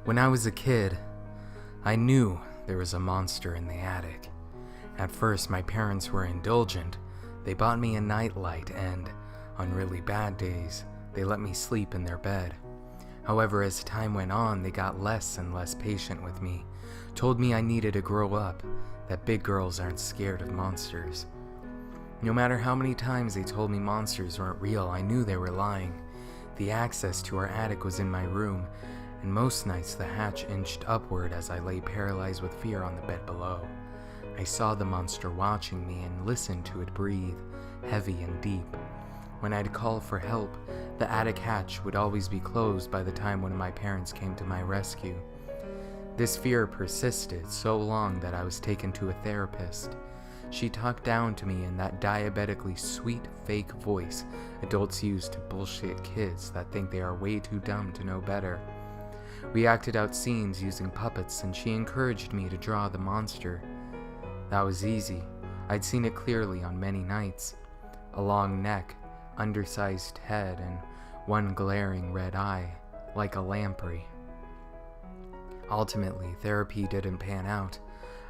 When I was a kid, I knew there was a monster in the attic. At first, my parents were indulgent. They bought me a nightlight and, on really bad days, they let me sleep in their bed. However, as time went on, they got less and less patient with me, told me I needed to grow up, that big girls aren't scared of monsters. No matter how many times they told me monsters weren't real, I knew they were lying. The access to our attic was in my room, and most nights the hatch inched upward as I lay paralyzed with fear on the bed below. I saw the monster watching me and listened to it breathe, heavy and deep. When I'd call for help, the attic hatch would always be closed by the time one of my parents came to my rescue. This fear persisted so long that I was taken to a therapist. She talked down to me in that diabetically sweet, fake voice adults use to bullshit kids that think they are way too dumb to know better. We acted out scenes using puppets, and she encouraged me to draw the monster. That was easy. I'd seen it clearly on many nights. A long neck, undersized head, and one glaring red eye, like a lamprey. Ultimately, therapy didn't pan out.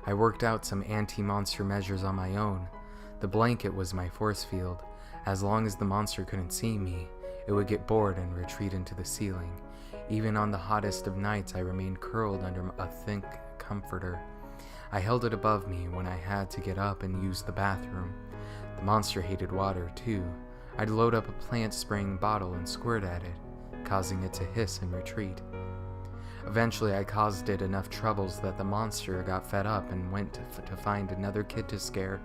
I worked out some anti-monster measures on my own. The blanket was my force field. As long as the monster couldn't see me, it would get bored and retreat into the ceiling. Even on the hottest of nights, I remained curled under a thick comforter. I held it above me when I had to get up and use the bathroom. The monster hated water, too. I'd load up a plant-spraying bottle and squirt at it, causing it to hiss and retreat. Eventually, I caused it enough troubles that the monster got fed up and went to find another kid to scare.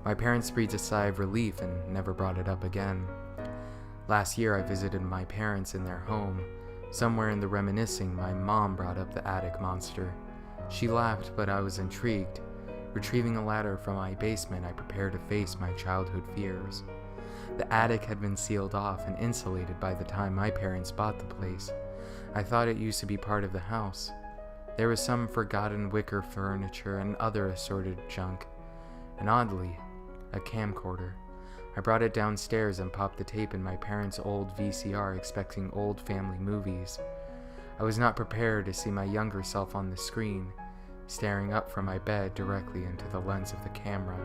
My parents breathed a sigh of relief and never brought it up again. Last year, I visited my parents in their home. Somewhere in the reminiscing, my mom brought up the attic monster. She laughed, but I was intrigued. Retrieving a ladder from my basement, I prepared to face my childhood fears. The attic had been sealed off and insulated by the time my parents bought the place. I thought it used to be part of the house. There was some forgotten wicker furniture and other assorted junk, and oddly, a camcorder. I brought it downstairs and popped the tape in my parents' old VCR, expecting old family movies. I was not prepared to see my younger self on the screen, staring up from my bed directly into the lens of the camera.